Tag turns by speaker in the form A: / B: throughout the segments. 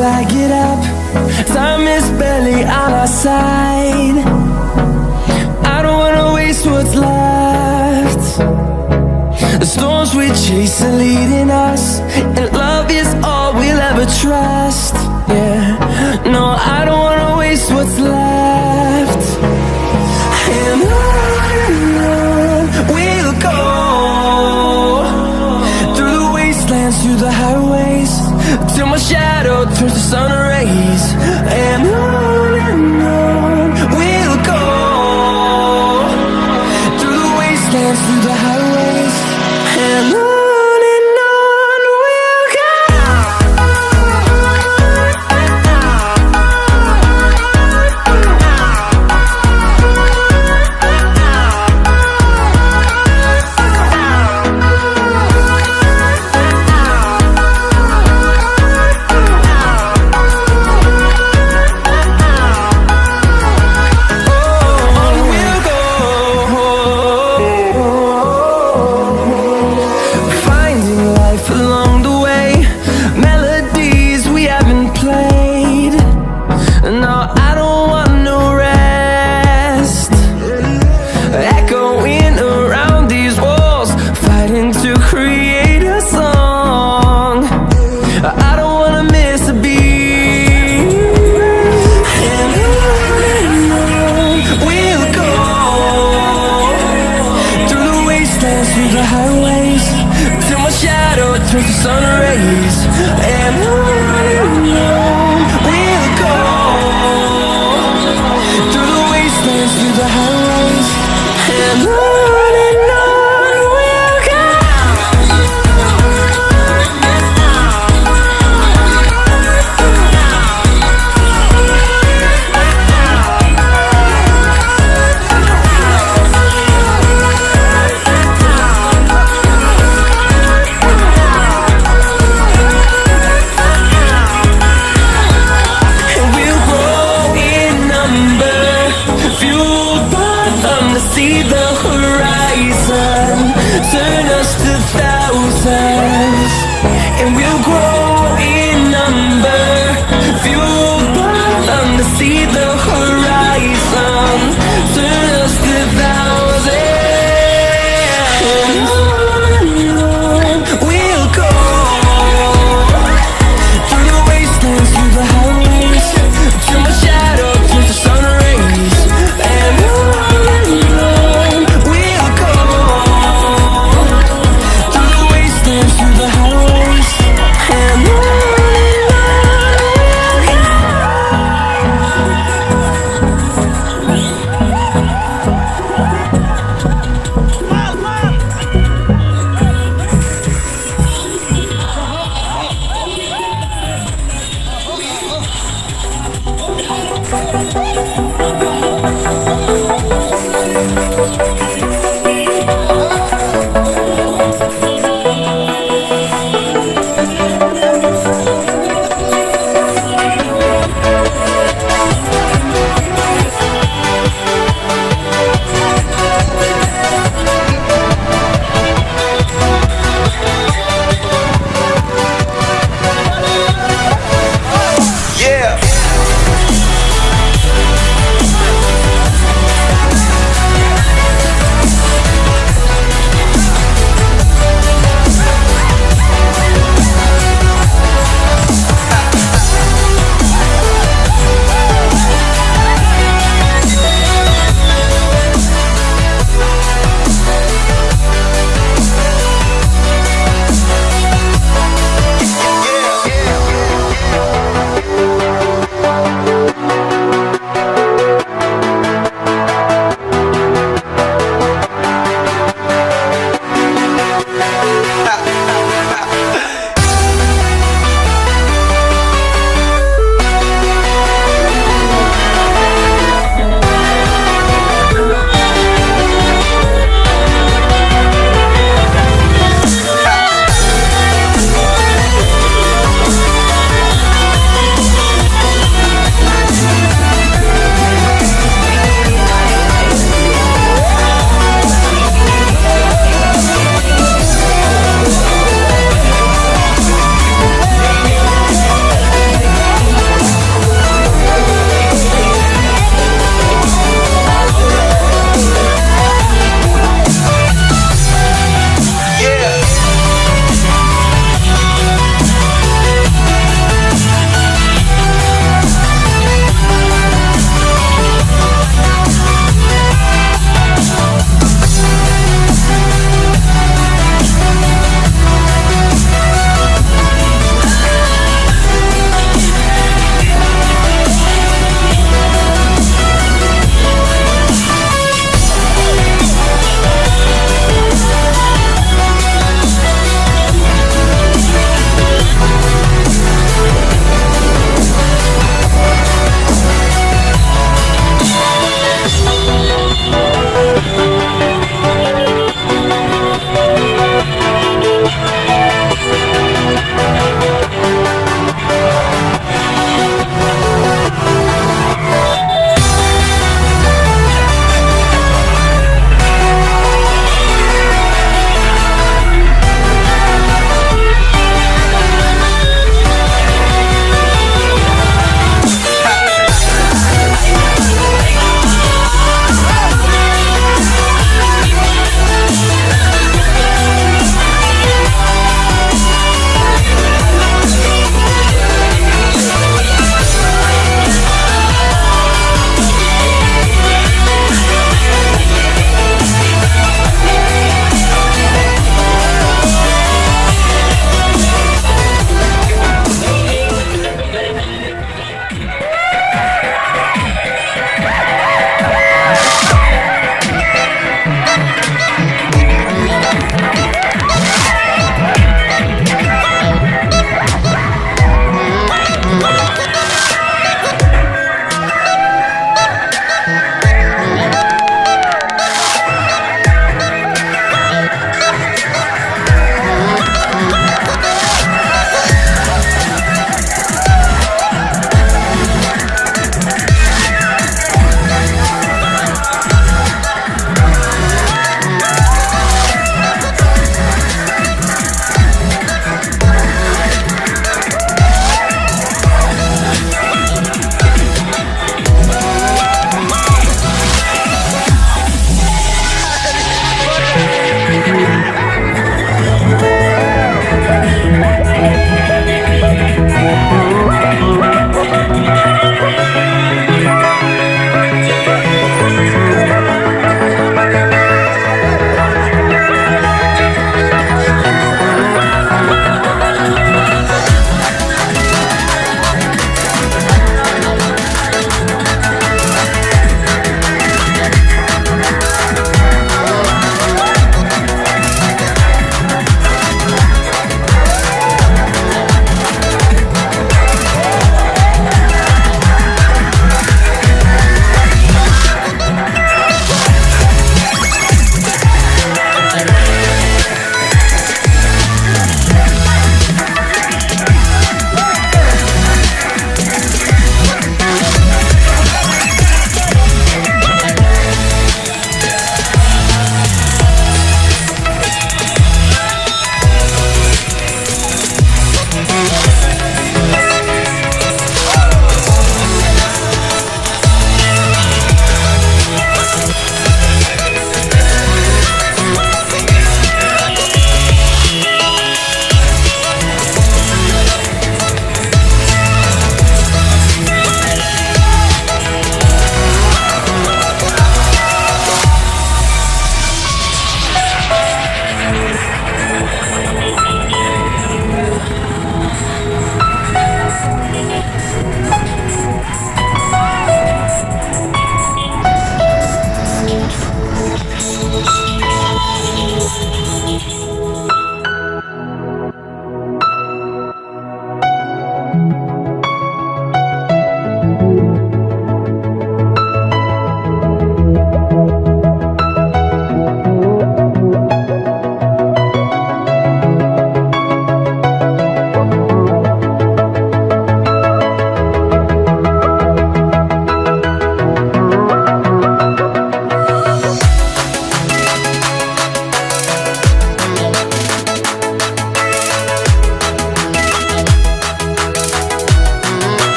A: till I get up. Time is barely on our side. I don't wanna waste what's left. The storms we chase are leading us, and love is all we'll ever trust. Yeah, no, I don't wanna waste what's left. And on we'll go, through the wastelands, through the highways, till my shadow turns to sun rays. And on we'll go, through the wastelands, through the highways, and on we'll go.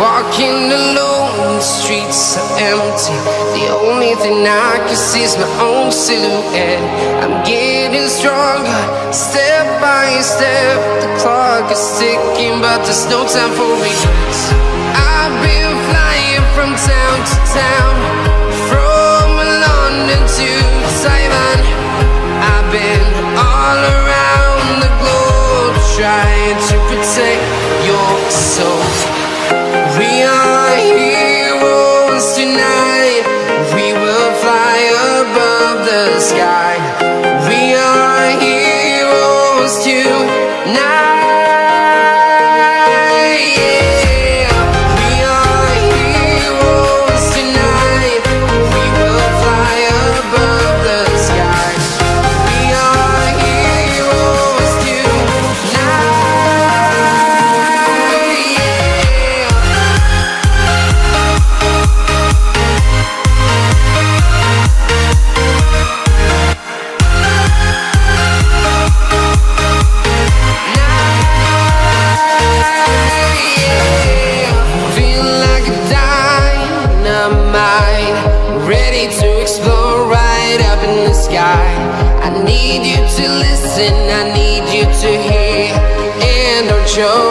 B: Walking alone, the streets are empty. The only thing I can see is my own silhouette. I'm getting stronger, step by step. The clock is ticking, but there's no time for regrets. I've been flying from town to town, from London to Taiwan. I've been all around the globe, trying to protect your soul. We are heroes tonight. We will fly above the sky. We are heroes tonight. Yeah. We are heroes tonight. We will fly above the sky. We are heroes tonight. Ready to explore right up in the sky. I need you to listen, I need you to hear, and don't show